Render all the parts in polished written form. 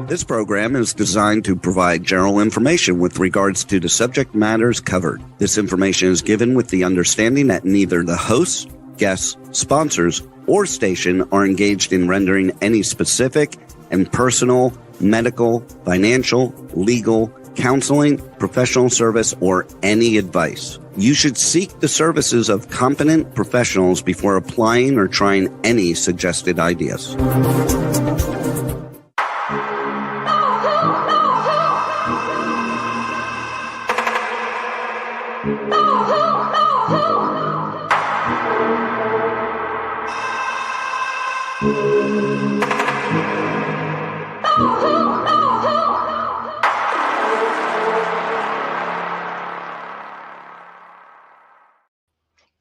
This program is designed to provide general information with regards to the subject matters covered. This information is given with the understanding that neither the hosts, guests, sponsors, or station are engaged in rendering any specific and personal, medical, financial, legal, counseling, professional service, or any advice. You should seek the services of competent professionals before applying or trying any suggested ideas.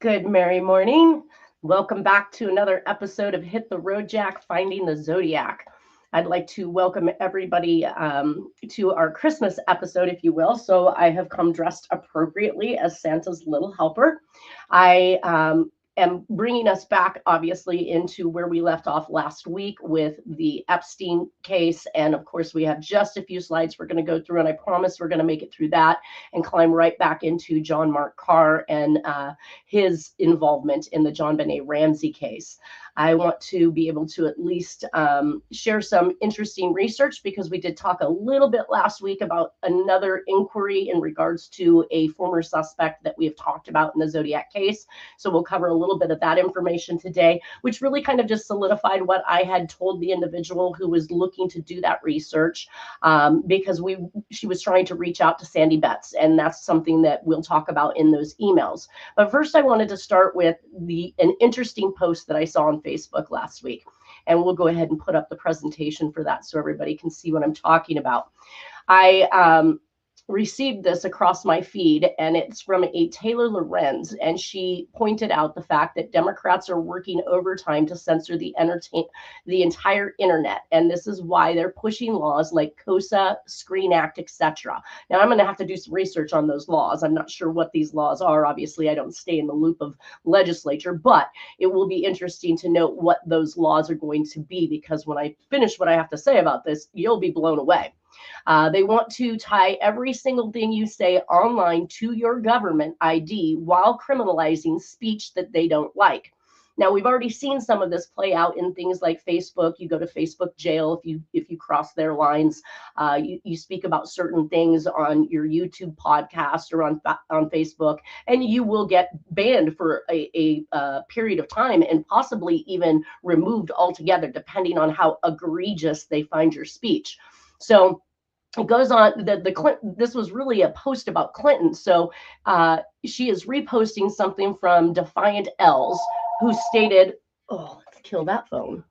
Good merry morning. Welcome back to another episode of Hit the Road Jack, Finding the Zodiac. I'd like to welcome everybody to our Christmas episode, if you will. So I have come dressed appropriately as Santa's little helper. I am bringing us back, obviously, into where we left off last week with the Epstein case. And of course, we have just a few slides we're going to go through, and I promise we're going to make it through that and climb right back into John Mark Karr and his involvement in the Jon Benet Ramsey case. I want to be able to at least share some interesting research, because we did talk a little bit last week about another inquiry in regards to a former suspect that we have talked about in the Zodiac case. So we'll cover a little bit of that information today, which really kind of just solidified what I had told the individual who was looking to do that research, because she was trying to reach out to Sandy Betts, and that's something that we'll talk about in those emails. But first, I wanted to start with an interesting post that I saw on Facebook last week, and we'll go ahead and put up the presentation for that so everybody can see what I'm talking about. I received this across my feed, and it's from a Taylor Lorenz, and she pointed out the fact that Democrats are working overtime to censor the entire internet, and this is why they're pushing laws like COSA, Screen Act, etc. Now, I'm going to have to do some research on those laws. I'm not sure what these laws are. Obviously, I don't stay in the loop of legislature, but it will be interesting to note what those laws are going to be, because when I finish what I have to say about this, you'll be blown away. They want to tie every single thing you say online to your government ID while criminalizing speech that they don't like. Now, we've already seen some of this play out in things like Facebook. You go to Facebook jail if you cross their lines. You speak about certain things on your YouTube podcast or on Facebook, and you will get banned for a period of time, and possibly even removed altogether, depending on how egregious they find your speech. So it goes on. This was really a post about Clinton. So she is reposting something from Defiant Els, who stated, "Oh, let's kill that phone."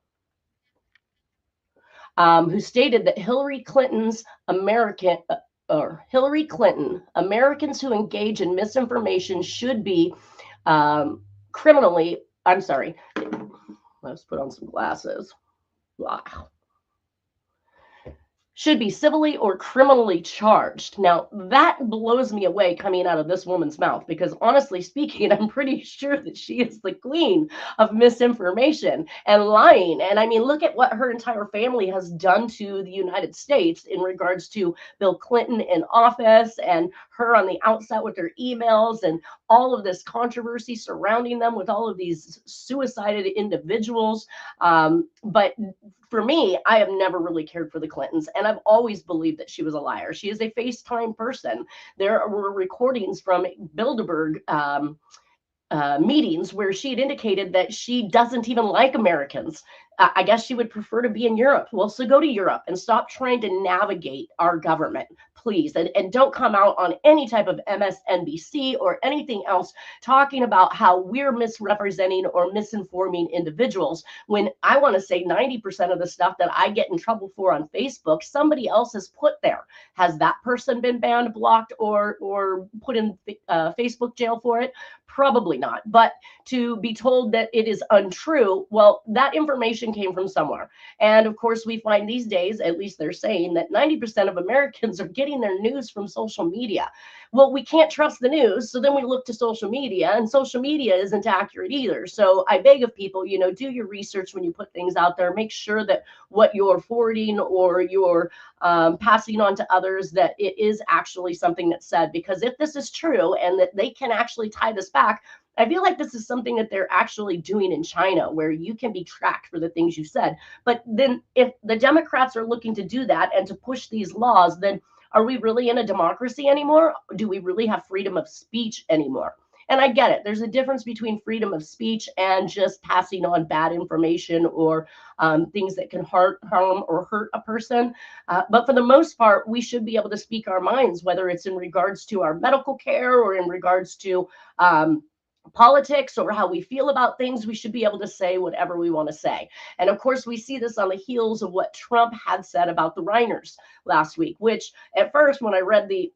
Who stated that Hillary Clinton, Americans who engage in misinformation should be criminally. I'm sorry. Let's put on some glasses. Wow. Should be civilly or criminally charged. Now, that blows me away coming out of this woman's mouth, because honestly speaking, I'm pretty sure that she is the queen of misinformation and lying. And I mean, look at what her entire family has done to the United States in regards to Bill Clinton in office, and her on the outset with her emails, and all of this controversy surrounding them with all of these suicided individuals. But for me, I have never really cared for the Clintons, and I've always believed that she was a liar. She is a FaceTime person. There were recordings from Bilderberg meetings where she had indicated that she doesn't even like Americans. I guess she would prefer to be in Europe. Well, so go to Europe and stop trying to navigate our government, please. And don't come out on any type of MSNBC or anything else talking about how we're misrepresenting or misinforming individuals, when I want to say 90% of the stuff that I get in trouble for on Facebook, somebody else has put there. Has that person been banned, blocked, or put in Facebook jail for it? Probably not. But to be told that it is untrue, well, that information information came from somewhere. And of course, we find these days, at least they're saying, that 90% of Americans are getting their news from social media. Well, we can't trust the news, so then we look to social media, and social media isn't accurate either. So I beg of people, do your research when you put things out there. Make sure that what you're forwarding or you're passing on to others, that it is actually something that's said. Because if this is true and that they can actually tie this back, I feel like this is something that they're actually doing in China, where you can be tracked for the things you said. But then if the Democrats are looking to do that and to push these laws, then are we really in a democracy anymore? Do we really have freedom of speech anymore? And I get it. There's a difference between freedom of speech and just passing on bad information or things that can harm or hurt a person. But for the most part, we should be able to speak our minds, whether it's in regards to our medical care or in regards to politics or how we feel about things. We should be able to say whatever we want to say. And of course, we see this on the heels of what Trump had said about the Reiners last week, which at first, when I read the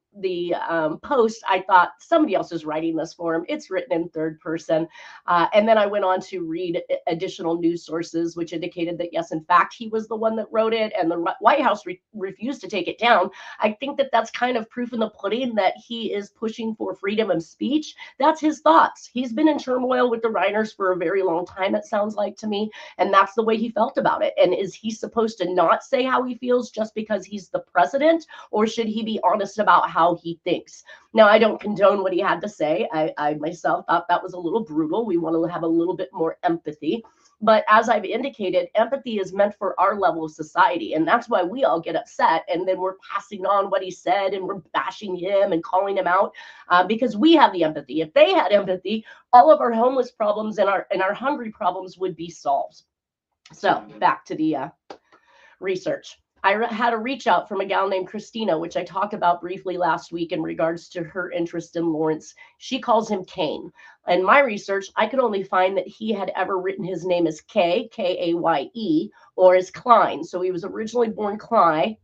post, I thought somebody else is writing this for him. It's written in third person. And then I went on to read additional news sources, which indicated that, yes, in fact, he was the one that wrote it, and the White House refused to take it down. I think that that's kind of proof in the pudding that he is pushing for freedom of speech. That's his thoughts. He's been in turmoil with the Reiners for a very long time, it sounds like to me. And that's the way he felt about it. And is he supposed to not say how he feels just because he's the president? Or should he be honest about how he thinks? Now, I don't condone what he had to say. I myself thought that was a little brutal. We want to have a little bit more empathy. But as I've indicated, empathy is meant for our level of society. And that's why we all get upset. And then we're passing on what he said and we're bashing him and calling him out because we have the empathy. If they had empathy, all of our homeless problems and our hungry problems would be solved. So back to the research. I had a reach out from a gal named Christina, which I talked about briefly last week in regards to her interest in Lawrence. She calls him Kane. In my research, I could only find that he had ever written his name as K-A-Y-E, or as Klein. So he was originally born Klein,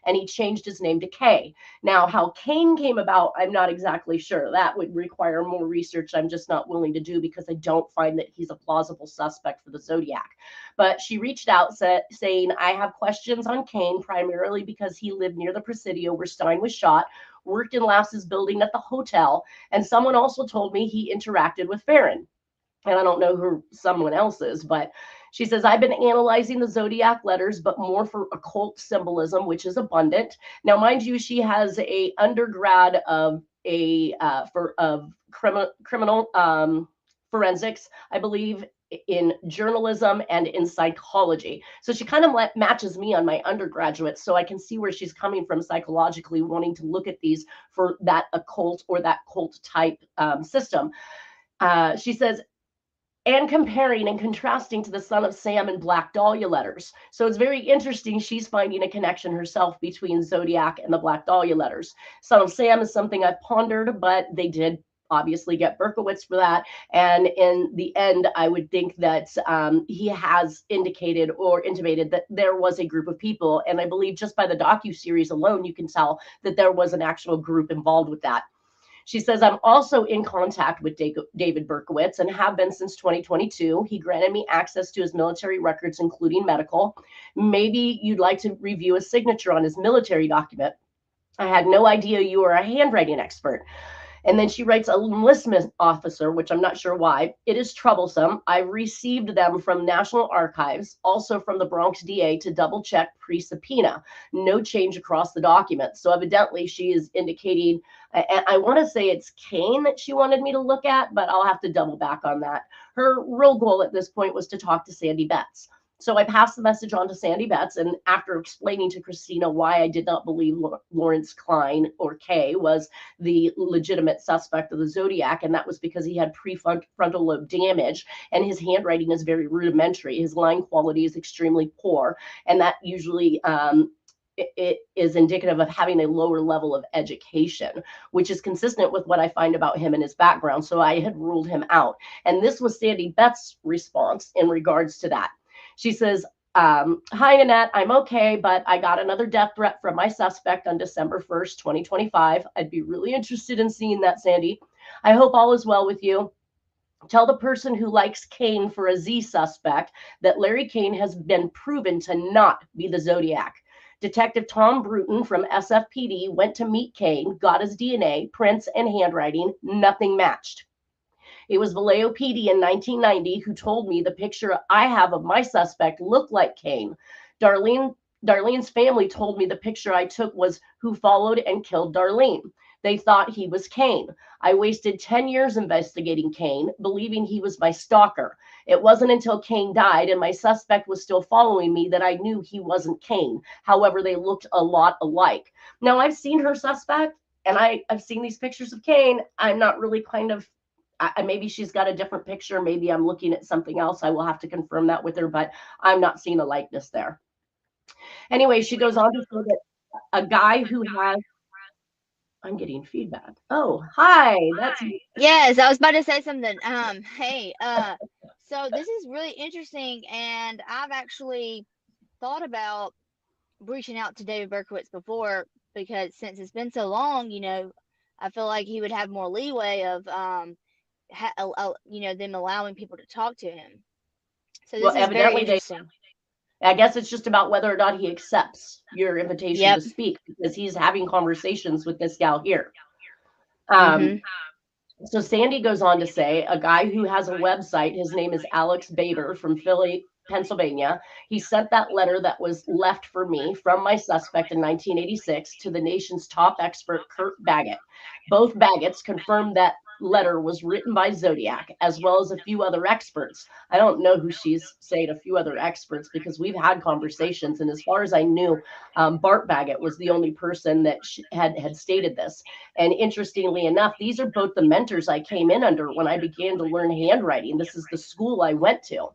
and he changed his name to K. Now, how Kane came about, I'm not exactly sure. That would require more research. I'm just not willing to do because I don't find that he's a plausible suspect for the Zodiac. But she reached out saying, I have questions on Kane, primarily because he lived near the Presidio where Stein was shot, worked in Lass's building at the hotel, and someone also told me he interacted with Farron. And I don't know who someone else is, but she says, I've been analyzing the Zodiac letters, but more for occult symbolism, which is abundant. Now, mind you, she has a undergrad of criminal forensics, I believe, in journalism and in psychology. So she kind of matches me on my undergraduate, so I can see where she's coming from psychologically, wanting to look at these for that occult or that cult type system. She says, and comparing and contrasting to the Son of Sam and Black Dahlia letters. So it's very interesting. She's finding a connection herself between Zodiac and the Black Dahlia letters. Son of Sam is something I've pondered, but they did obviously get Berkowitz for that. And in the end, I would think that he has indicated or intimated that there was a group of people. And I believe just by the docuseries alone, you can tell that there was an actual group involved with that. She says, I'm also in contact with David Berkowitz and have been since 2022. He granted me access to his military records, including medical. Maybe you'd like to review a signature on his military document. I had no idea you were a handwriting expert. And then she writes, a enlistment officer, which I'm not sure why. It is troublesome. I received them from National Archives, also from the Bronx DA to double check pre-subpoena. No change across the document. So evidently she is indicating, and I want to say it's Kane that she wanted me to look at, but I'll have to double back on that. Her real goal at this point was to talk to Sandy Betts. So I passed the message on to Sandy Betts, and after explaining to Christina why I did not believe Lawrence Klein, or K, was the legitimate suspect of the Zodiac, and that was because he had prefrontal lobe damage, and his handwriting is very rudimentary. His line quality is extremely poor, and that usually it is indicative of having a lower level of education, which is consistent with what I find about him and his background. So I had ruled him out. And this was Sandy Betts' response in regards to that. She says, hi, Annette, I'm okay, but I got another death threat from my suspect on December 1st, 2025. I'd be really interested in seeing that, Sandy. I hope all is well with you. Tell the person who likes Kane for a Z suspect that Larry Kane has been proven to not be the Zodiac. Detective Tom Bruton from SFPD went to meet Kane, got his DNA, prints, and handwriting. Nothing matched. It was Vallejo PD in 1990 who told me the picture I have of my suspect looked like Kane. Darlene's family told me the picture I took was who followed and killed Darlene. They thought he was Kane. I wasted 10 years investigating Kane, believing he was my stalker. It wasn't until Kane died and my suspect was still following me that I knew he wasn't Kane. However, they looked a lot alike. Now, I've seen her suspect and I've seen these pictures of Kane. I'm not really maybe she's got a different picture. Maybe I'm looking at something else. I will have to confirm that with her, but I'm not seeing a likeness there. Anyway, she goes on to say that a guy who has, I'm getting feedback. Oh, hi. That's Yes, I was about to say something. Hey, so this is really interesting, and I've actually thought about reaching out to David Berkowitz before because since it's been so long, I feel like he would have more leeway of them allowing people to talk to him. So well, this is very evidently interesting. I guess it's just about whether or not he accepts your invitation to Yep. speak because he's having conversations with this gal here. Mm-hmm. So Sandy goes on to say a guy who has a website, his name is Alex Bader from Philly, Pennsylvania. He sent that letter that was left for me from my suspect in 1986 to the nation's top expert, Kurt Baggett. Both Baggetts confirmed that letter was written by Zodiac, as well as a few other experts. I don't know who she's saying a few other experts because we've had conversations, and as far as I knew, Bart Baggett was the only person that had stated this. And interestingly enough, these are both the mentors I came in under when I began to learn handwriting. This is the school I went to.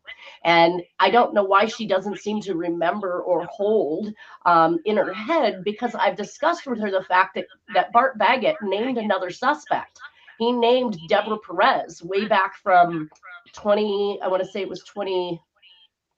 And I don't know why she doesn't seem to remember or hold in her head, because I've discussed with her the fact that Bart Baggett named another suspect. He named Deborah Perez way back from 20, I want to say it was 20,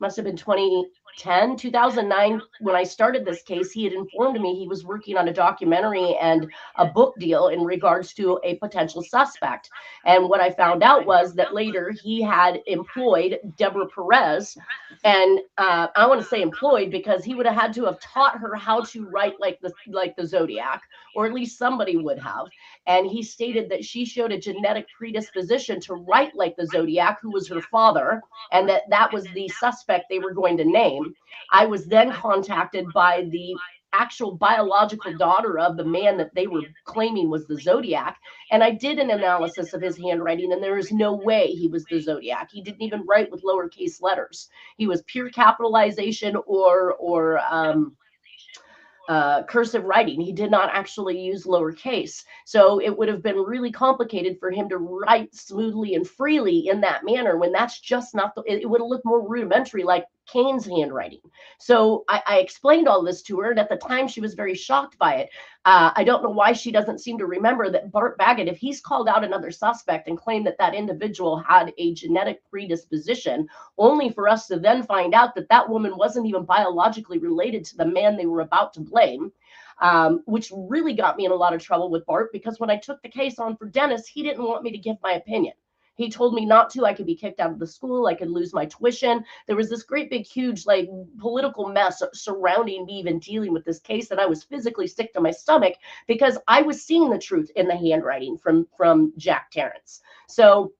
must have been 2009 when I started this case. He had informed me he was working on a documentary and a book deal in regards to a potential suspect. And what I found out was that later he had employed Deborah Perez. And I want to say employed because he would have had to have taught her how to write like the Zodiac, or at least somebody would have. And he stated that she showed a genetic predisposition to write like the Zodiac, who was her father, and that was the suspect they were going to name. I was then contacted by the actual biological daughter of the man that they were claiming was the Zodiac. And I did an analysis of his handwriting, and there is no way he was the Zodiac. He didn't even write with lowercase letters. He was pure capitalization or cursive writing. He did not actually use lowercase. So it would have been really complicated for him to write smoothly and freely in that manner when that's just not it would have looked more rudimentary like Kane's handwriting. So I explained all this to her, and at the time she was very shocked by it. I don't know why she doesn't seem to remember that Bart Baggett, if he's called out another suspect and claimed that that individual had a genetic predisposition, only for us to then find out that that woman wasn't even biologically related to the man they were about to blame, which really got me in a lot of trouble with Bart, because when I took the case on for Dennis, he didn't want me to give my opinion. He told me not to. I could be kicked out of the school. I could lose my tuition. There was this great big huge like political mess surrounding me even dealing with this case, and I was physically sick to my stomach because I was seeing the truth in the handwriting from Jack Terrence. So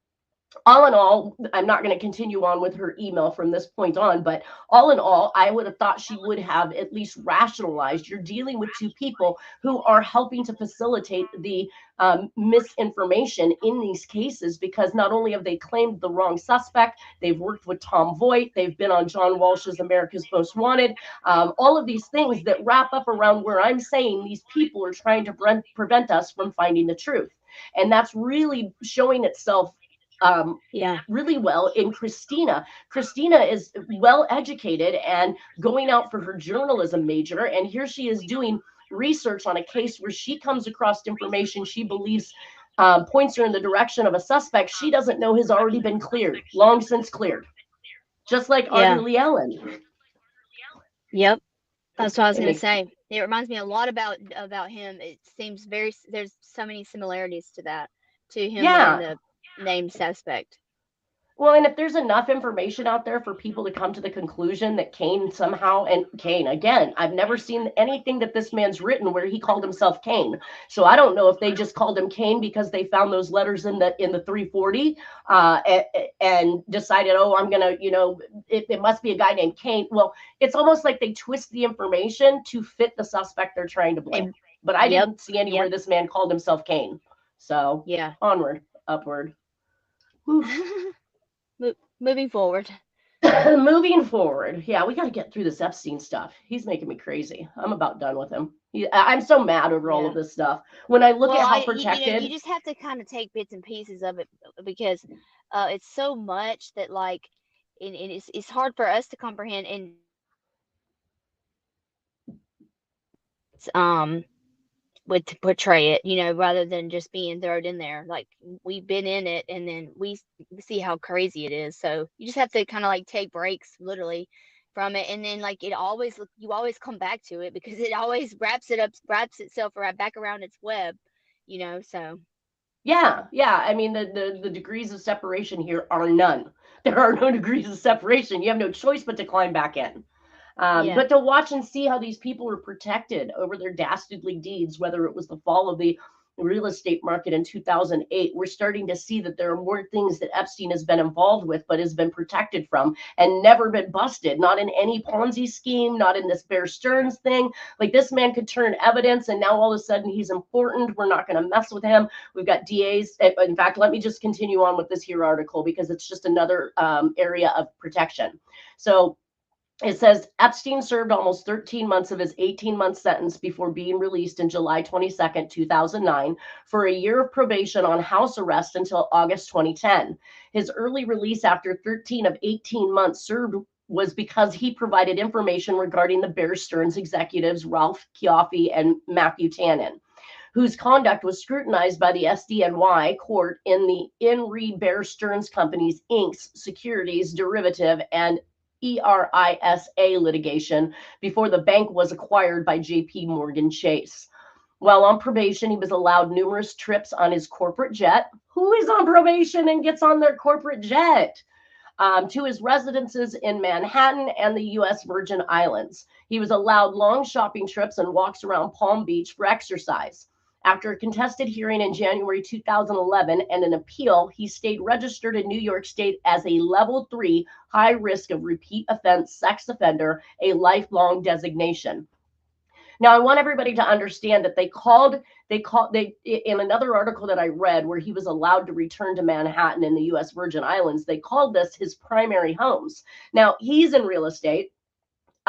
all in all, I'm not going to continue on with her email from this point on, but all in all, I would have thought she would have at least rationalized you're dealing with two people who are helping to facilitate the misinformation in these cases, because not only have they claimed the wrong suspect, they've worked with Tom Voight, they've been on John Walsh's America's Most Wanted, all of these things that wrap up around where I'm saying these people are trying to prevent us from finding the truth. And that's really showing itself really well in Christina. Christina is well educated and going out for her journalism major, and here she is doing research on a case where she comes across information she believes points her in the direction of a suspect she doesn't know has already been cleared, long since cleared, just like Arthur Yeah. Lee Allen. Yep. That's what I was going to say. It reminds me a lot about him. It seems there's so many similarities to that, to him being the named suspect. Well, and if there's enough information out there for people to come to the conclusion that Cain somehow, and Cain, again, I've never seen anything that this man's written where he called himself Cain. So I don't know if they just called him Cain because they found those letters in the 340 and decided, oh, I'm gonna, it must be a guy named Cain. Well, it's almost like they twist the information to fit the suspect they're trying to blame. But I didn't see anywhere this man called himself Cain. So Yeah. Onward, upward. Moving forward. Moving forward. Yeah, we got to get through this Epstein stuff. He's making me crazy. I'm about done with him. I'm so mad over all of this stuff. When I look at how protected. You just have to kind of take bits and pieces of it because it's so much that like, and it's hard for us to comprehend and would to portray it, rather than just being thrown in there. Like we've been in it and then we see how crazy it is. So you just have to kind of like take breaks literally from it. And then like you always come back to it because it always wraps itself right back around its web, so. Yeah. I mean, the degrees of separation here are none. There are no degrees of separation. You have no choice but to climb back in. But to watch and see how these people were protected over their dastardly deeds, whether it was the fall of the real estate market in 2008, we're starting to see that there are more things that Epstein has been involved with, but has been protected from and never been busted. Not in any Ponzi scheme, not in this Bear Stearns thing. Like this man could turn evidence and now all of a sudden he's important. We're not going to mess with him. We've got DAs. In fact, let me just continue on with this here article because it's just another area of protection. So it says Epstein served almost 13 months of his 18-month sentence before being released in July 22nd, 2009, for a year of probation on house arrest until August 2010. His early release after 13 of 18 months served was because he provided information regarding the Bear Stearns executives Ralph Cioffi and Matthew Tannen, whose conduct was scrutinized by the SDNY court in the In Bear Stearns Companies, Inc.'s securities derivative and ERISA litigation before the bank was acquired by JP Morgan Chase. While on probation, he was allowed numerous trips on his corporate jet. Who is on probation and gets on their corporate jet? To his residences in Manhattan and the U.S. Virgin Islands. He was allowed long shopping trips and walks around Palm Beach for exercise. After a contested hearing in January 2011 and an appeal, he stayed registered in New York State as a level 3 high risk of repeat offense sex offender, a lifelong designation. Now, I want everybody to understand that they in another article that I read where he was allowed to return to Manhattan in the U.S. Virgin Islands, they called this his primary homes. Now, he's in real estate.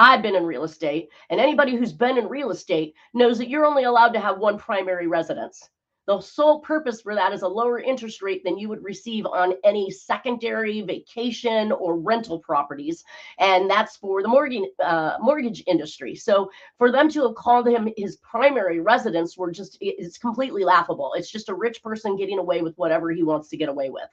I've been in real estate, and anybody who's been in real estate knows that you're only allowed to have one primary residence. The sole purpose for that is a lower interest rate than you would receive on any secondary vacation or rental properties. And that's for the mortgage industry. So for them to have called him his primary residence it's completely laughable. It's just a rich person getting away with whatever he wants to get away with.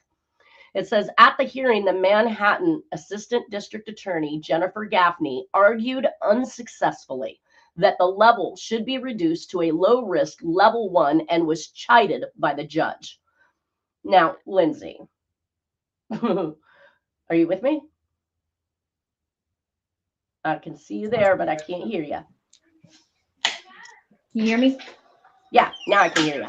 It says, at the hearing, the Manhattan Assistant District Attorney, Jennifer Gaffney, argued unsuccessfully that the level should be reduced to a low-risk level 1 and was chided by the judge. Now, Lindsay, are you with me? I can see you there, but I can't hear you. Can you hear me? Yeah, now I can hear you.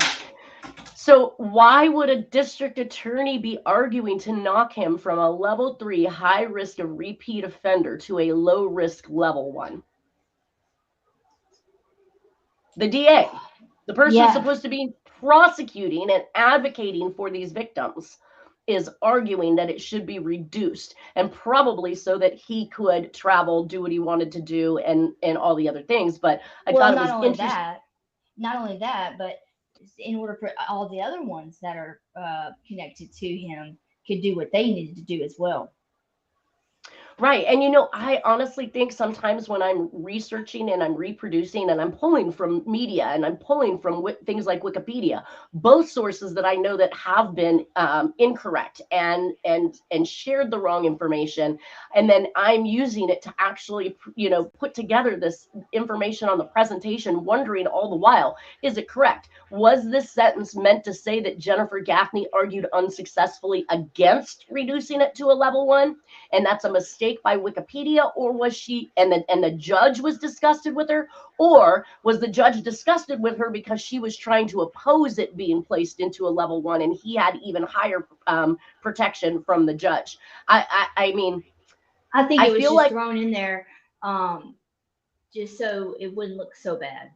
So why would a district attorney be arguing to knock him from a level 3 high risk of repeat offender to a low risk level 1? The DA, the person supposed to be prosecuting and advocating for these victims, is arguing that it should be reduced, and probably so that he could travel, do what he wanted to do, and all the other things. But I thought it was interesting. Not only that, but in order for all the other ones that are connected to him could do what they needed to do as well. Right. And I honestly think sometimes when I'm researching and I'm reproducing and I'm pulling from media and I'm pulling from things like Wikipedia, both sources that I know that have been incorrect and shared the wrong information, and then I'm using it to actually put together this information on the presentation, wondering all the while, is it correct? Was this sentence meant to say that Jennifer Gaffney argued unsuccessfully against reducing it to a level 1? And that's a mistake by Wikipedia, or was she and the judge was disgusted with her, or was the judge disgusted with her because she was trying to oppose it being placed into a level 1, and he had even higher protection from the judge? I mean, I think it was feel just like thrown in there, just so it wouldn't look so bad.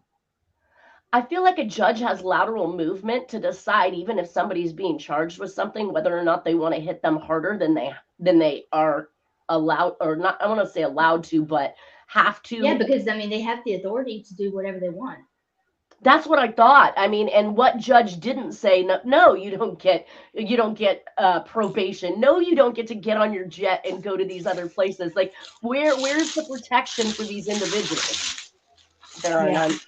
I feel like a judge has lateral movement to decide, even if somebody's being charged with something, whether or not they want to hit them harder than they are allowed, or not. I want to say allowed to, but have to. Yeah, because I mean they have the authority to do whatever they want. That's what I thought. I mean, and what judge didn't say no, you don't get probation. No, you don't get to get on your jet and go to these other places. Like, where's the protection for these individuals? There are none.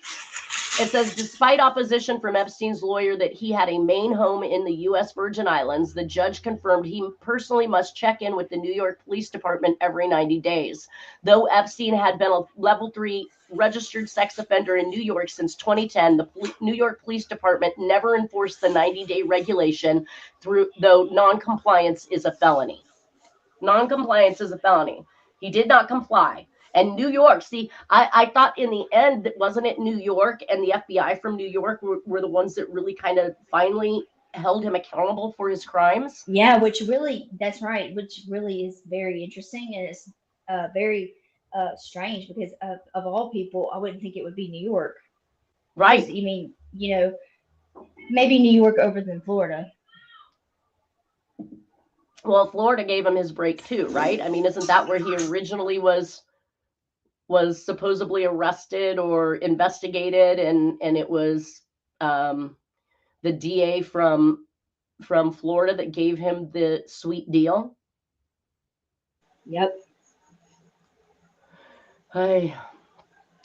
It says, despite opposition from Epstein's lawyer that he had a main home in the U.S. Virgin Islands, the judge confirmed he personally must check in with the New York Police Department every 90 days. Though Epstein had been a level 3 registered sex offender in New York since 2010, the New York Police Department never enforced the 90-day regulation, though non-compliance is a felony. Non-compliance is a felony. He did not comply. And New York, see, I thought in the end, wasn't it New York and the FBI from New York were the ones that really kind of finally held him accountable for his crimes? Yeah, that's right, which really is very interesting, and it's very strange because of all people, I wouldn't think it would be New York. Right. You mean, maybe New York over than Florida. Well, Florida gave him his break too, right? I mean, isn't that where he originally was supposedly arrested or investigated, and it was the DA from Florida that gave him the sweet deal? Yep. Hey.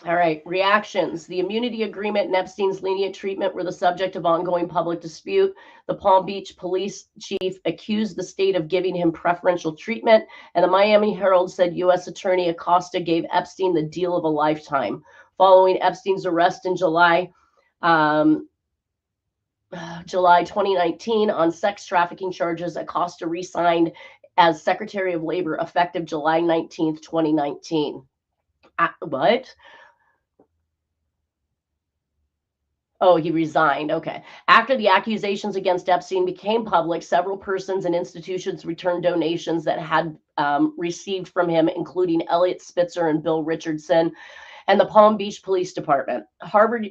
All right, reactions. The immunity agreement and Epstein's lenient treatment were the subject of ongoing public dispute. The Palm Beach police chief accused the state of giving him preferential treatment, and the Miami Herald said U.S. Attorney Acosta gave Epstein the deal of a lifetime. Following Epstein's arrest in July 2019 on sex trafficking charges, Acosta resigned as Secretary of Labor effective July 19th, 2019. What? Oh, he resigned. Okay. After the accusations against Epstein became public, several persons and institutions returned donations that had received from him, including Elliot Spitzer and Bill Richardson and the Palm Beach Police Department. Harvard.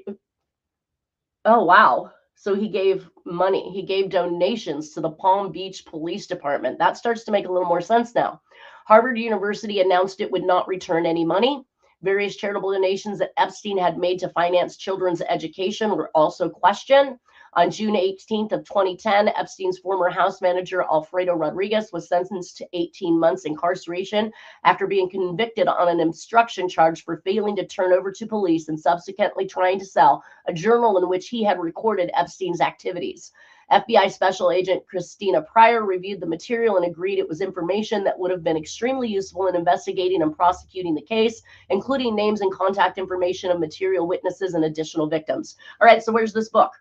Oh, wow. So he gave money. He gave donations to the Palm Beach Police Department. That starts to make a little more sense now. Harvard University announced it would not return any money. Various charitable donations that Epstein had made to finance children's education were also questioned. On June 18th of 2010, Epstein's former house manager, Alfredo Rodriguez, was sentenced to 18 months incarceration after being convicted on an obstruction charge for failing to turn over to police and subsequently trying to sell a journal in which he had recorded Epstein's activities. FBI Special Agent Christina Pryor reviewed the material and agreed it was information that would have been extremely useful in investigating and prosecuting the case, including names and contact information of material witnesses and additional victims. All right, so where's this book?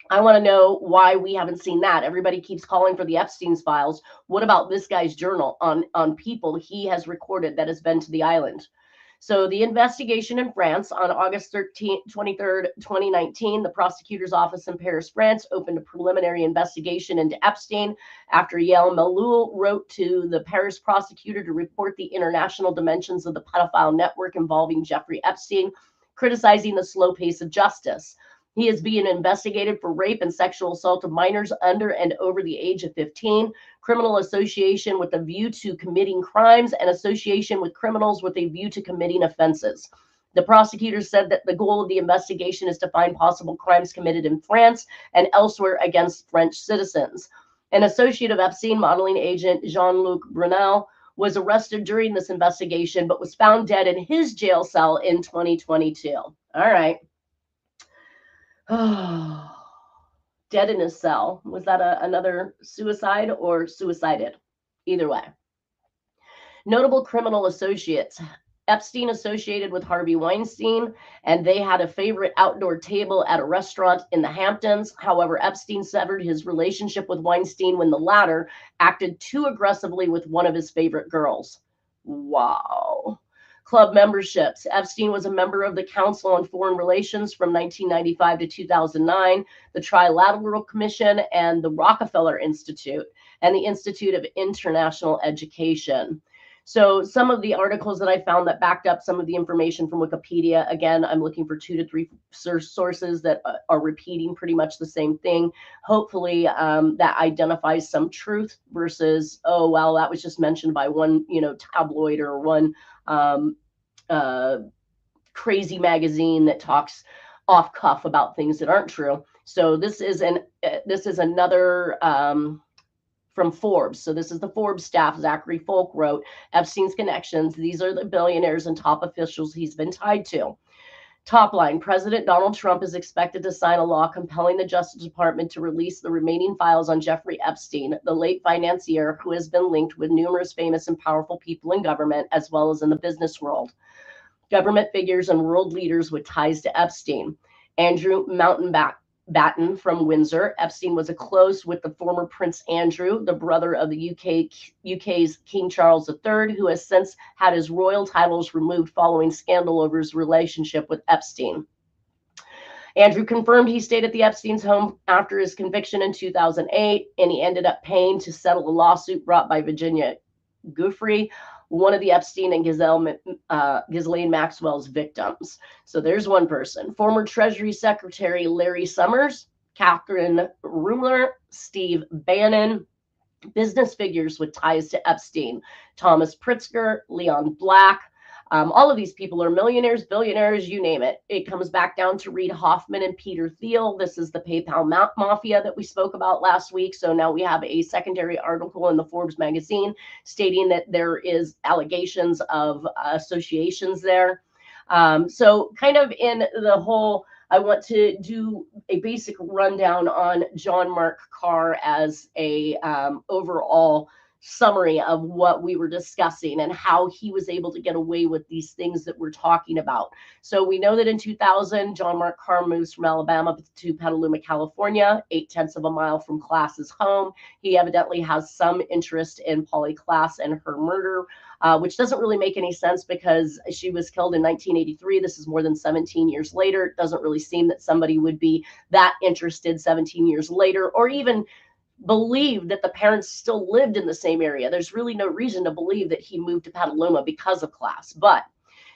I want to know why we haven't seen that. Everybody keeps calling for the Epstein's files. What about this guy's journal on people he has recorded that has been to the island? So the investigation in France on August 23rd, 2019, the prosecutor's office in Paris, France, opened a preliminary investigation into Epstein after Yael Meloul wrote to the Paris prosecutor to report the international dimensions of the pedophile network involving Jeffrey Epstein, criticizing the slow pace of justice. He is being investigated for rape and sexual assault of minors under and over the age of 15, criminal association with a view to committing crimes, and association with criminals with a view to committing offenses. The prosecutor said that the goal of the investigation is to find possible crimes committed in France and elsewhere against French citizens. An associate of Epstein, modeling agent Jean-Luc Brunel, was arrested during this investigation, but was found dead in his jail cell in 2022. All right. Dead in his cell. Was that another suicide or suicided? Either way. Notable criminal associates. Epstein associated with Harvey Weinstein, and they had a favorite outdoor table at a restaurant in the Hamptons. However, Epstein severed his relationship with Weinstein when the latter acted too aggressively with one of his favorite girls. Wow. Club memberships. Epstein was a member of the Council on Foreign Relations from 1995 to 2009, the Trilateral Commission, and the Rockefeller Institute, and the Institute of International Education. So some of the articles that I found that backed up some of the information from Wikipedia, again, I'm looking for 2 to 3 sources that are repeating pretty much the same thing. Hopefully that identifies some truth versus, oh, well, that was just mentioned by one, tabloid or one crazy magazine that talks off cuff about things that aren't true. So this is another from Forbes. So this is the Forbes staff. Zachary Folk wrote, Epstein's connections. These are the billionaires and top officials he's been tied to. Top line, President Donald Trump is expected to sign a law compelling the Justice Department to release the remaining files on Jeffrey Epstein, the late financier who has been linked with numerous famous and powerful people in government, as well as in the business world. Government figures and world leaders with ties to Epstein. Andrew Mountbatten from Windsor. Epstein was close with the former Prince Andrew, the brother of the UK's King Charles III, who has since had his royal titles removed following scandal over his relationship with Epstein. Andrew confirmed he stayed at the Epstein's home after his conviction in 2008, and he ended up paying to settle a lawsuit brought by Virginia Giuffre, one of the Epstein and Ghislaine Maxwell's victims. So there's one person. Former Treasury Secretary Larry Summers, Catherine Rumler, Steve Bannon, business figures with ties to Epstein, Thomas Pritzker, Leon Black. All of these people are millionaires, billionaires, you name it. It comes back down to Reid Hoffman and Peter Thiel. This is the PayPal mafia that we spoke about last week. So now we have a secondary article in the Forbes magazine stating that there is allegations of associations there. So kind of in the whole, I want to do a basic rundown on John Mark Karr as a overall summary of what we were discussing and how he was able to get away with these things that we're talking about. So we know that in 2000, John Mark Karr moves from Alabama to Petaluma, California, 0.8 of a mile from Klaas's home. He evidently has some interest in Polly Klaas and her murder, which doesn't really make any sense because she was killed in 1983. This is more than 17 years later. It doesn't really seem that somebody would be that interested 17 years later, or even believe that the parents still lived in the same area. There's really no reason to believe that he moved to Petaluma because of Klaas. But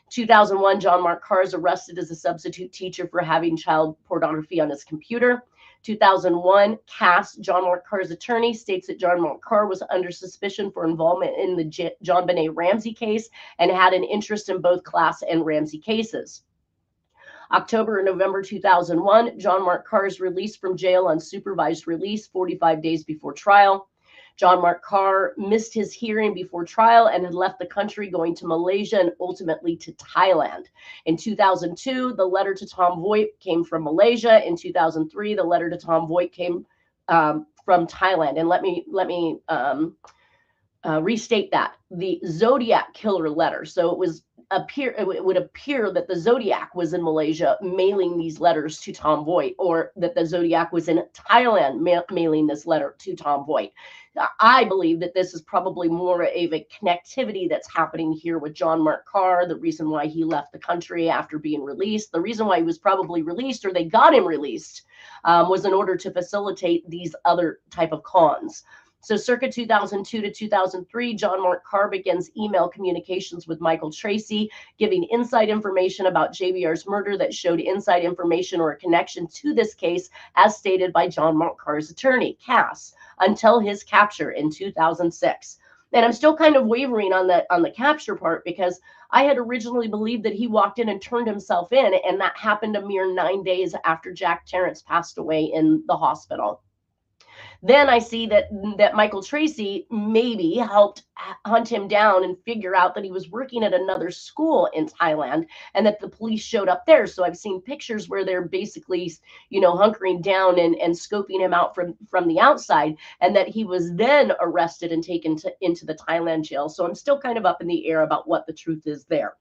2001, John Mark Karr is arrested as a substitute teacher for having child pornography on his computer. 2001, Cass, John Mark Karr's attorney, states that John Mark Karr was under suspicion for involvement in the Jon Benet Ramsey case and had an interest in both Klaas and Ramsey cases. October and November 2001, John Mark Karr is released from jail on supervised release 45 days before trial. John Mark Karr missed his hearing before trial and had left the country, going to Malaysia and ultimately to Thailand. In 2002, the letter to Tom Voigt came from Malaysia. In 2003, the letter to Tom Voigt came from Thailand. And let me restate that. The Zodiac killer letter. So it would appear that the Zodiac was in Malaysia mailing these letters to Tom Voigt, or that the Zodiac was in Thailand mailing this letter to Tom Voigt. I believe that this is probably more of a connectivity that's happening here with John Mark Karr. The reason why he left the country after being released, the reason why he was probably released, or they got him released, was in order to facilitate these other type of cons. So circa 2002 to 2003, John Mark Karr begins email communications with Michael Tracy, giving inside information about JBR's murder that showed inside information or a connection to this case, as stated by John Mark Karr's attorney, Cass, until his capture in 2006. And I'm still kind of wavering on the capture part, because I had originally believed that he walked in and turned himself in, and that happened a mere 9 days after Jack Terrence passed away in the hospital. Then I see that Michael Tracy maybe helped hunt him down and figure out that he was working at another school in Thailand and that the police showed up there. So I've seen pictures where they're basically, hunkering down and scoping him out from the outside, and that he was then arrested and taken into the Thailand jail. So I'm still kind of up in the air about what the truth is there.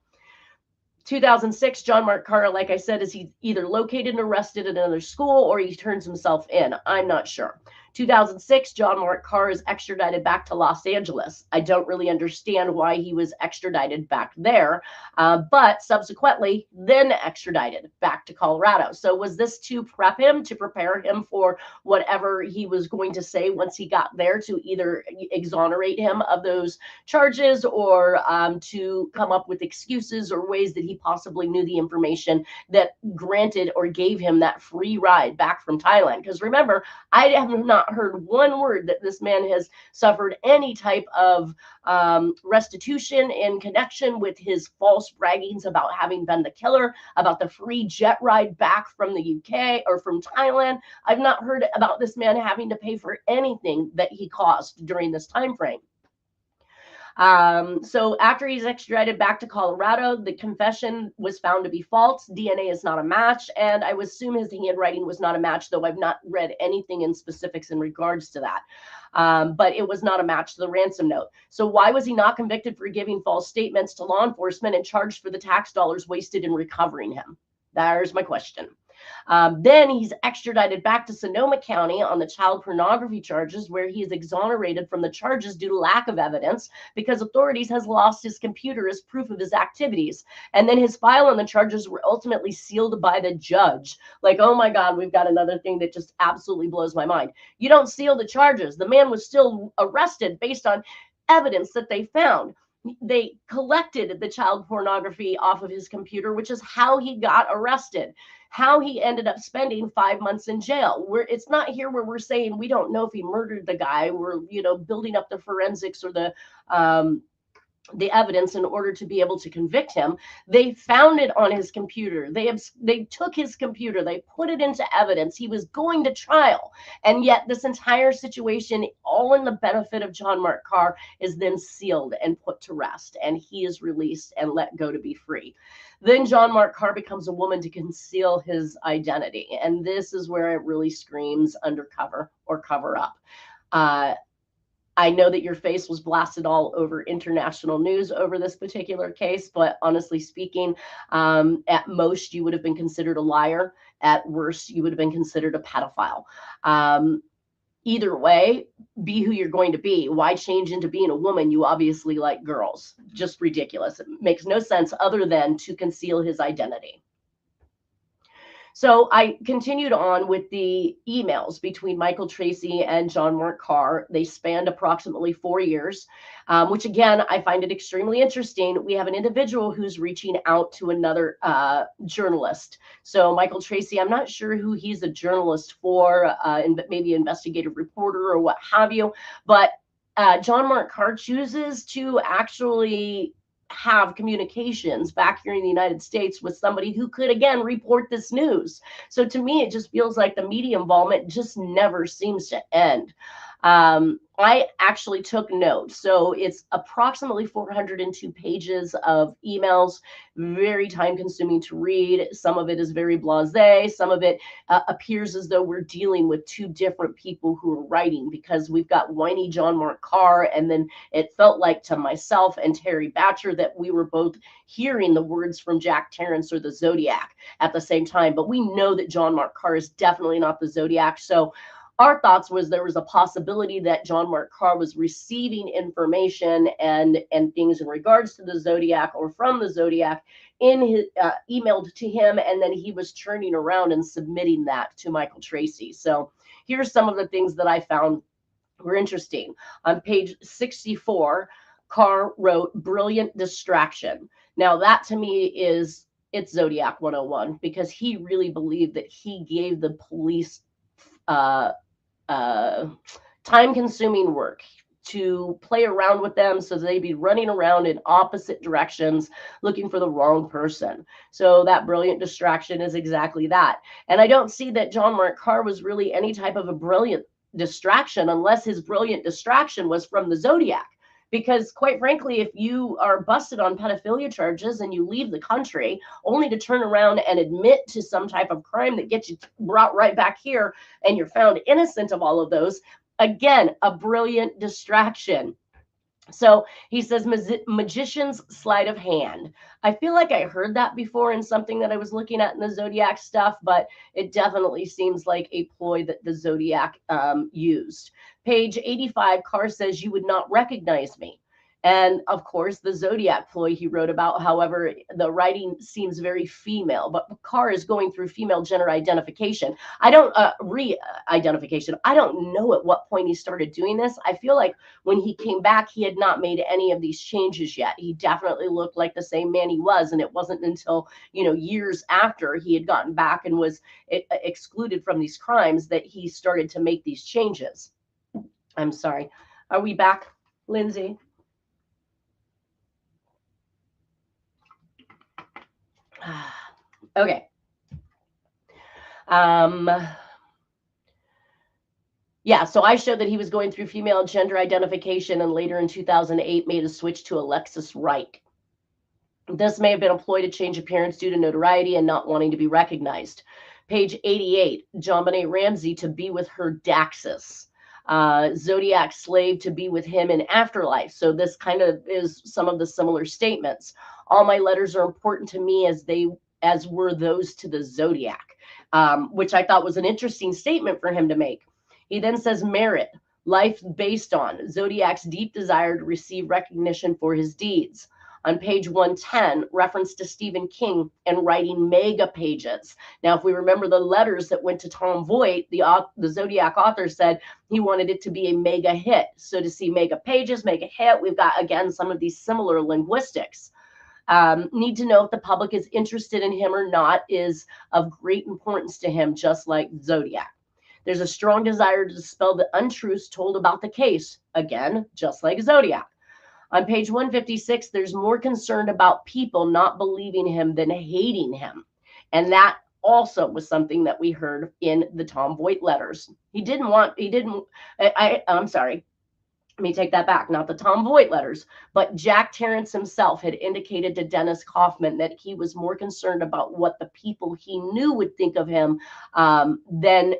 2006, John Mark Karr, like I said, is he either located and arrested at another school or he turns himself in. I'm not sure. 2006, John Mark Karr is extradited back to Los Angeles. I don't really understand why he was extradited back there, but subsequently then extradited back to Colorado. So was this to prep him, to prepare him for whatever he was going to say once he got there, to either exonerate him of those charges or to come up with excuses or ways that he possibly knew the information that granted or gave him that free ride back from Thailand? Because remember, I have not heard one word that this man has suffered any type of restitution in connection with his false braggings about having been the killer, about the free jet ride back from the UK or from Thailand. I've not heard about this man having to pay for anything that he caused during this time frame. So after he's extradited back to Colorado, the confession was found to be false. DNA is not a match, and I would assume his handwriting was not a match, though I've not read anything in specifics in regards to that. But it was not a match to the ransom note. So why was he not convicted for giving false statements to law enforcement and charged for the tax dollars wasted in recovering him? There's my question. Then he's extradited back to Sonoma County on the child pornography charges, where he is exonerated from the charges due to lack of evidence because authorities has lost his computer as proof of his activities. And then his file on the charges were ultimately sealed by the judge. Like, oh my God, we've got another thing that just absolutely blows my mind. You don't seal the charges. The man was still arrested based on evidence that they found. They collected the child pornography off of his computer, which is how he got arrested. How he ended up spending 5 months in jail. It's not here where we're saying we don't know if he murdered the guy. We're, building up the forensics or the evidence in order to be able to convict him. They found it on his computer. They took his computer. They put it into evidence. He was going to trial. And yet this entire situation, all in the benefit of John Mark Karr, is then sealed and put to rest. And he is released and let go to be free. Then John Mark Karr becomes a woman to conceal his identity. And this is where it really screams undercover or cover up. I know that your face was blasted all over international news over this particular case, but honestly speaking, at most you would have been considered a liar. At worst, you would have been considered a pedophile. Either way, be who you're going to be. Why change into being a woman? You obviously like girls. Just ridiculous. It makes no sense other than to conceal his identity. So I continued on with the emails between Michael Tracy and John Mark Karr. They spanned approximately 4 years, which again, I find it extremely interesting. We have an individual who's reaching out to another journalist. So Michael Tracy, I'm not sure who he's a journalist for, maybe investigative reporter or what have you, but John Mark Karr chooses to actually have communications back here in the United States with somebody who could again report this news. So to me, it just feels like the media involvement just never seems to end. I actually took notes. So it's approximately 402 pages of emails, very time consuming to read. Some of it is very blasé. Some of it appears as though we're dealing with two different people who are writing, because we've got whiny John Mark Karr, and then it felt like to myself and Terry Batcher that we were both hearing the words from Jack Terrence or the Zodiac at the same time. But we know that John Mark Karr is definitely not the Zodiac. So our thoughts was there was a possibility that John Mark Karr was receiving information and things in regards to the Zodiac or from the Zodiac in his emailed to him, and then he was turning around and submitting that to Michael Tracy. So here's some of the things that I found were interesting. On page 64, Karr wrote "brilliant distraction." Now that to me it's Zodiac 101, because he really believed that he gave the police time-consuming work to play around with them, so they'd be running around in opposite directions looking for the wrong person. So that brilliant distraction is exactly that. And I don't see that John Mark Karr was really any type of a brilliant distraction, unless his brilliant distraction was from the Zodiac. Because quite frankly, if you are busted on pedophilia charges and you leave the country only to turn around and admit to some type of crime that gets you brought right back here and you're found innocent of all of those, again, a brilliant distraction. So he says magician's sleight of hand. I feel like I heard that before in something that I was looking at in the Zodiac stuff, but it definitely seems like a ploy that the Zodiac used. Page 85, Karr says, you would not recognize me. And of course, the Zodiac ploy he wrote about, however, the writing seems very female, but Karr is going through female gender identification. I don't re-identification. I don't know at what point he started doing this. I feel like when he came back, he had not made any of these changes yet. He definitely looked like the same man he was. And it wasn't until, years after he had gotten back and was excluded from these crimes that he started to make these changes. I'm sorry. Are we back, Lindsay? Okay. Yeah, so I showed that he was going through female gender identification and later in 2008 made a switch to Alexis Wright. This may have been a ploy to change appearance due to notoriety and not wanting to be recognized. Page 88, Jon Benet Ramsey to be with her Daxus. Zodiac slave to be with him in afterlife. So this kind of is some of the similar statements. All my letters are important to me as were those to the Zodiac, which I thought was an interesting statement for him to make. He then says merit, life based on Zodiac's deep desire to receive recognition for his deeds. On page 110, reference to Stephen King and writing mega pages. Now, if we remember the letters that went to Tom Voigt, the Zodiac author said he wanted it to be a mega hit. So to see mega pages, mega hit, we've got, again, some of these similar linguistics. Need to know if the public is interested in him or not is of great importance to him, just like Zodiac. There's a strong desire to dispel the untruths told about the case, again, just like Zodiac. On page 156, there's more concern about people not believing him than hating him. And that also was something that we heard in the Tom Voigt letters. I'm sorry. Let me take that back. Not the Tom Voigt letters, but Jack Terrence himself had indicated to Dennis Kaufman that he was more concerned about what the people he knew would think of him than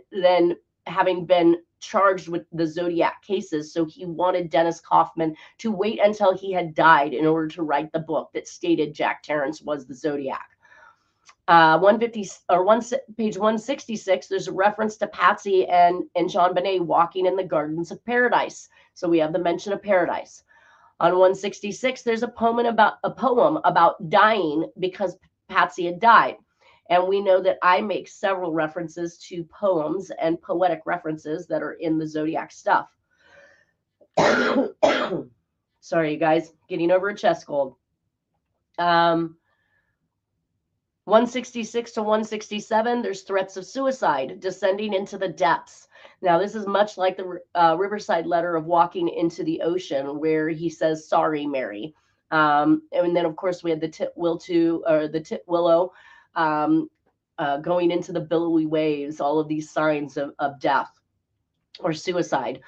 having been charged with the Zodiac cases. So he wanted Dennis Kaufman to wait until he had died in order to write the book that stated Jack Terrence was the Zodiac. Page 166, there's a reference to Patsy and Jon Benet walking in the gardens of paradise. So we have the mention of paradise. On 166, there's a poem about dying because Patsy had died. And we know that I make several references to poems and poetic references that are in the Zodiac stuff. Sorry, you guys, getting over a chest cold. 166 to 167, there's threats of suicide, descending into the depths. Now, this is much like the Riverside letter of walking into the ocean, where he says, sorry, Mary. And then, of course, we had the Titwillow, going into the billowy waves, all of these signs of death or suicide.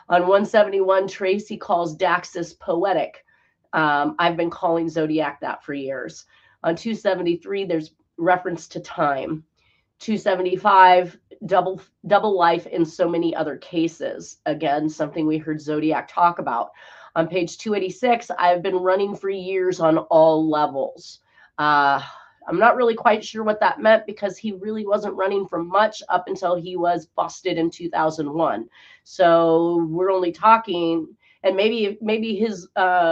On 171, Tracy calls Daxus poetic. I've been calling Zodiac that for years. On 273, there's reference to time. 275, double life in so many other cases. Again, something we heard Zodiac talk about. On page 286, I've been running for years on all levels. I'm not really quite sure what that meant, because he really wasn't running from much up until he was busted in 2001. So we're only talking, and maybe his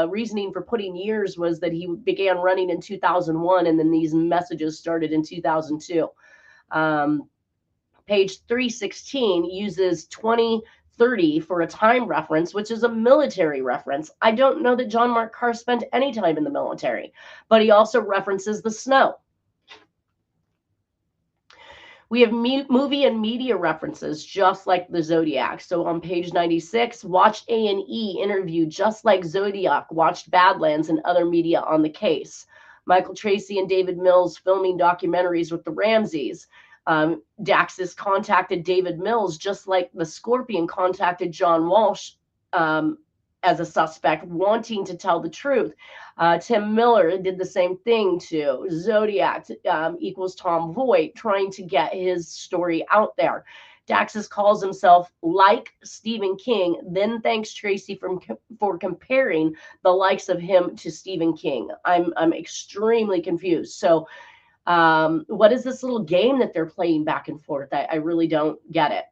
reasoning for putting years was that he began running in 2001, and then these messages started in 2002. Page 316 uses 2030 for a time reference, which is a military reference. I don't know that John Mark Karr spent any time in the military, but he also references the snow. We have movie and media references, just like the Zodiac. So on page 96, watched A&E interview, just like Zodiac watched Badlands and other media on the case. Michael Tracy and David Mills filming documentaries with the Ramseys. Daxus contacted David Mills, just like the Scorpion contacted John Walsh as a suspect, wanting to tell the truth. Tim Miller did the same thing to Zodiac equals Tom Voigt, trying to get his story out there. Daxus calls himself like Stephen King, then thanks Tracy for comparing the likes of him to Stephen King. I'm extremely confused. So what is this little game that they're playing back and forth? I really don't get it.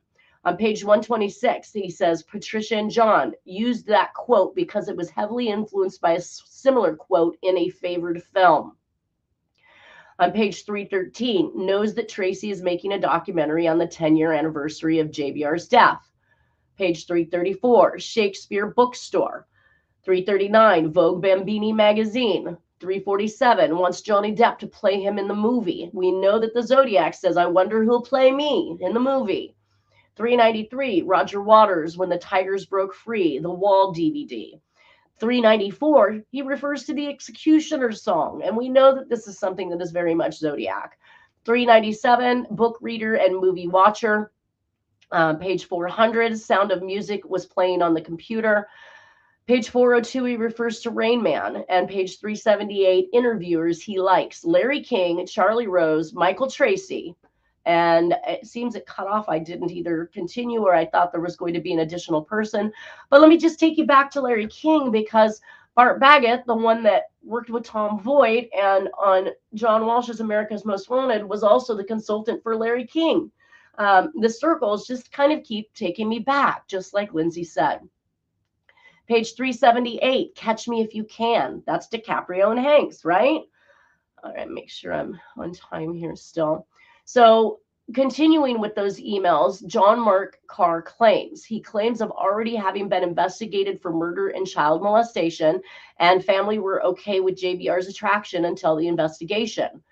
On page 126, he says, Patricia and John used that quote because it was heavily influenced by a similar quote in a favored film. On page 313, knows that Tracy is making a documentary on the 10-year anniversary of JBR's death. Page 334, Shakespeare Bookstore. 339, Vogue Bambini Magazine. 347, wants Johnny Depp to play him in the movie. We know that the Zodiac says, I wonder who'll play me in the movie. 393, Roger Waters, When the Tigers Broke Free, the Wall DVD. 394, he refers to the Executioner song, and we know that this is something that is very much Zodiac. 397, book reader and movie watcher. Page 400, Sound of Music was playing on the computer. Page 402, he refers to Rain Man. And page 378, interviewers he likes: Larry King, Charlie Rose, Michael Tracy. And it seems it cut off. I didn't either continue or I thought there was going to be an additional person. But let me just take you back to Larry King, because Bart Baggett, the one that worked with Tom Voigt and on John Walsh's America's Most Wanted, was also the consultant for Larry King. The circles just kind of keep taking me back, just like Lindsay said. Page 378, Catch Me If You Can. That's DiCaprio and Hanks, right? All right, make sure I'm on time here still. So continuing with those emails, John Mark Karr claims of already having been investigated for murder and child molestation, and family were okay with JBR's attraction until the investigation.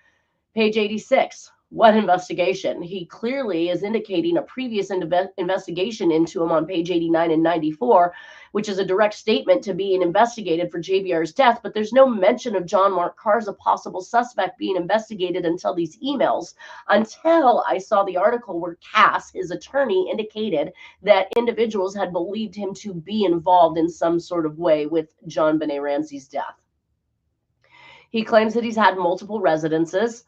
Page 86. What investigation? He clearly is indicating a previous investigation into him on page 89 and 94, which is a direct statement to being investigated for JBR's death, but there's no mention of John Mark Karr as a possible suspect being investigated until these emails, until I saw the article where Cass, his attorney, indicated that individuals had believed him to be involved in some sort of way with Jon Benet Ramsey's death. He claims that he's had multiple residences.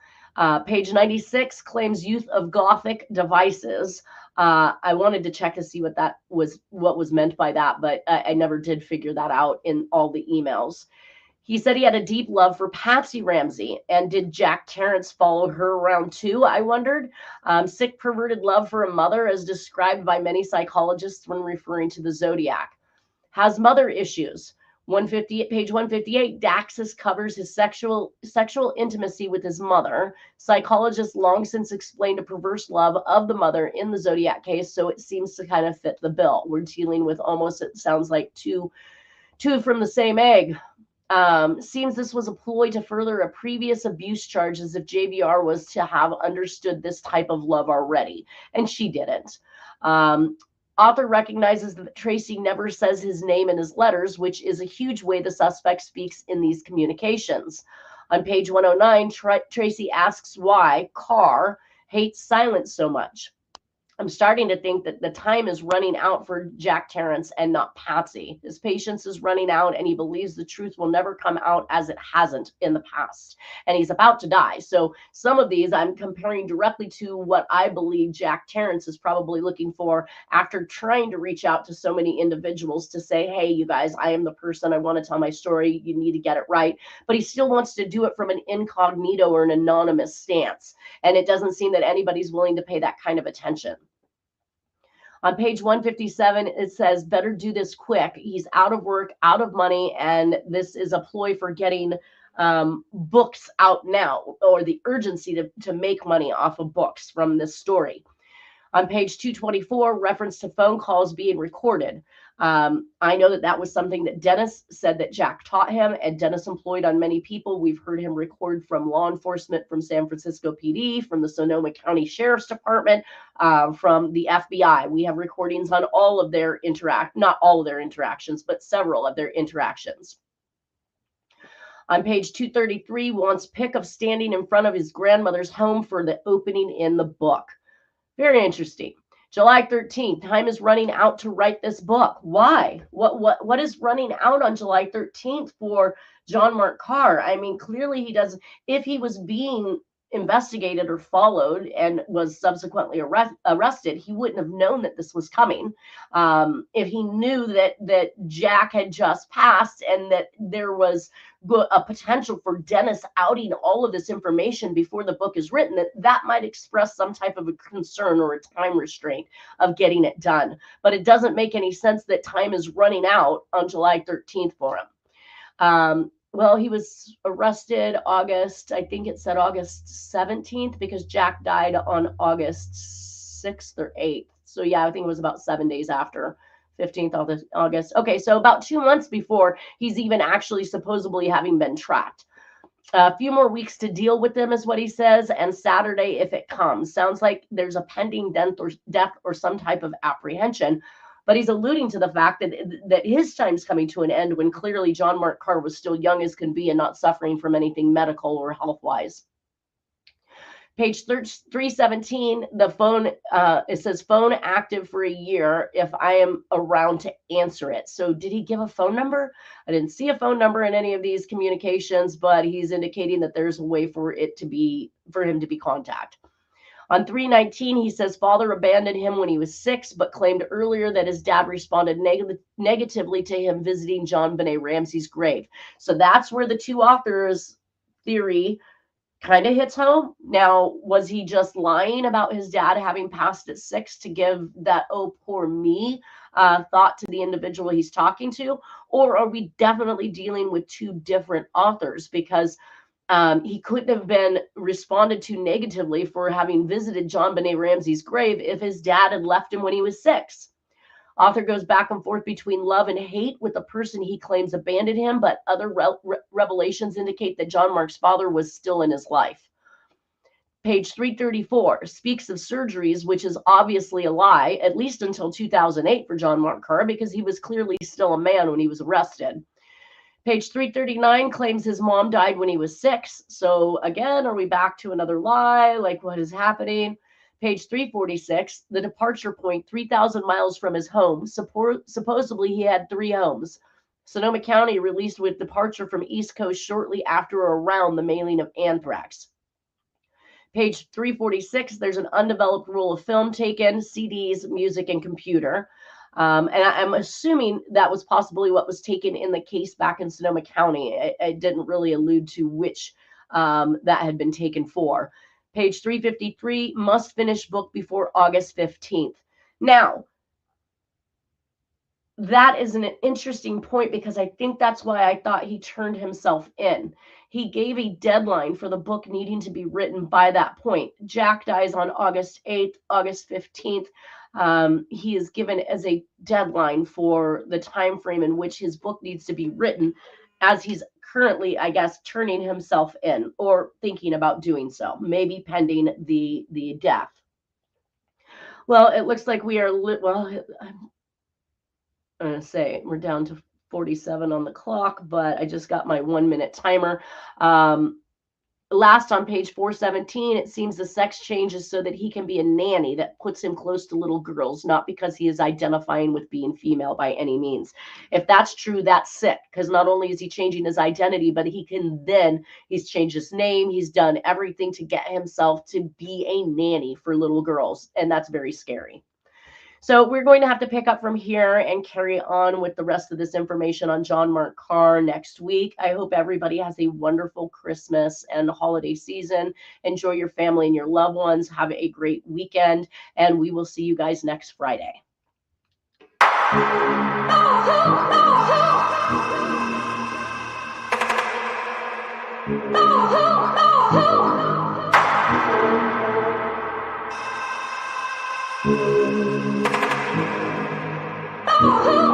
Page 96 claims use of Gothic devices. I wanted to check to see what was meant by that, but I never did figure that out in all the emails. He said he had a deep love for Patsy Ramsey. And did Jack Terrence follow her around too, I wondered? Sick, perverted love for a mother, as described by many psychologists when referring to the Zodiac. Has mother issues. Page 158, Daxus covers his sexual intimacy with his mother. Psychologists long since explained a perverse love of the mother in the Zodiac case, so it seems to kind of fit the bill. We're dealing with almost, it sounds like two from the same egg. Seems this was a ploy to further a previous abuse charge, as if JBR was to have understood this type of love already, and she didn't. Author recognizes that Tracy never says his name in his letters, which is a huge way the suspect speaks in these communications. On page 109, Tracy asks why Karr hates silence so much. I'm starting to think that the time is running out for Jack Terrence and not Patsy. His patience is running out, and he believes the truth will never come out, as it hasn't in the past. And he's about to die. So some of these I'm comparing directly to what I believe Jack Terrence is probably looking for after trying to reach out to so many individuals to say, hey, you guys, I am the person. I want to tell my story. You need to get it right. But he still wants to do it from an incognito or an anonymous stance. And it doesn't seem that anybody's willing to pay that kind of attention. On page 157, it says, better do this quick. He's out of work, out of money, and this is a ploy for getting books out now, or the urgency to make money off of books from this story. On page 224, reference to phone calls being recorded. I know that was something that Dennis said that Jack taught him, and Dennis employed on many people. We've heard him record from law enforcement, from San Francisco PD, from the Sonoma County Sheriff's Department, from the FBI. We have recordings on all of their not all of their interactions, but several of their interactions. On page 233, wants pic of standing in front of his grandmother's home for the opening in the book. Very interesting. July 13th, time is running out to write this book. Why? What is running out on July 13th for John Mark Karr? I mean, clearly he doesn't, if he was being investigated or followed and was subsequently arrested, he wouldn't have known that this was coming. If he knew that Jack had just passed and that there was a potential for Dennis outing all of this information before the book is written, that might express some type of a concern or a time restraint of getting it done. But it doesn't make any sense that time is running out on July 13th for him. Well, he was arrested I think it said August 17th, because Jack died on August 6th or 8th. So yeah, I think it was about 7 days after 15th of August. Okay, so about 2 months before he's even actually supposedly having been tracked. A few more weeks to deal with them is what he says, and Saturday if it comes. Sounds like there's a pending death or some type of apprehension. But he's alluding to the fact that his time's coming to an end when clearly John Mark Karr was still young as can be and not suffering from anything medical or health-wise. Page 317, the phone, it says phone active for a year if I am around to answer it. So did he give a phone number? I didn't see a phone number in any of these communications, but he's indicating that there's a way for him to be contacted. On 319, he says father abandoned him when he was 6, but claimed earlier that his dad responded negatively to him visiting Jon Benet Ramsey's grave. So that's where the two authors' theory kind of hits home. Now, was he just lying about his dad having passed at 6 to give that, oh, poor me thought to the individual he's talking to? Or are we definitely dealing with two different authors? Because he couldn't have been responded to negatively for having visited Jon Benet Ramsey's grave if his dad had left him when he was 6. Author goes back and forth between love and hate with the person he claims abandoned him, but other revelations indicate that John Mark's father was still in his life. Page 334 speaks of surgeries, which is obviously a lie, at least until 2008 for John Mark Karr, because he was clearly still a man when he was arrested. Page 339 claims his mom died when he was 6. So again, are we back to another lie? Like, what is happening? Page 346, the departure point 3,000 miles from his home. Supposedly he had 3 homes. Sonoma County released with departure from East Coast shortly after or around the mailing of anthrax. Page 346, there's an undeveloped roll of film taken, CDs, music, and computer. And I'm assuming that was possibly what was taken in the case back in Sonoma County. It didn't really allude to which that had been taken for. Page 353, must finish book before August 15th. Now, that is an interesting point, because I think that's why I thought he turned himself in. He gave a deadline for the book needing to be written by that point. Jack dies on August 8th, August 15th. He is given as a deadline for the time frame in which his book needs to be written, as he's currently, I guess, turning himself in or thinking about doing so, maybe pending the death. Well, it looks like we are I'm going to say we're down to 47 on the clock, but I just got my 1-minute timer. Last on page 417, it seems the sex changes so that he can be a nanny that puts him close to little girls, not because he is identifying with being female by any means. If that's true, that's sick, because not only is he changing his identity, but he's changed his name. He's done everything to get himself to be a nanny for little girls, and that's very scary. So we're going to have to pick up from here and carry on with the rest of this information on John Mark Karr next week. I hope everybody has a wonderful Christmas and holiday season. Enjoy your family and your loved ones. Have a great weekend, and we will see you guys next Friday. Oh,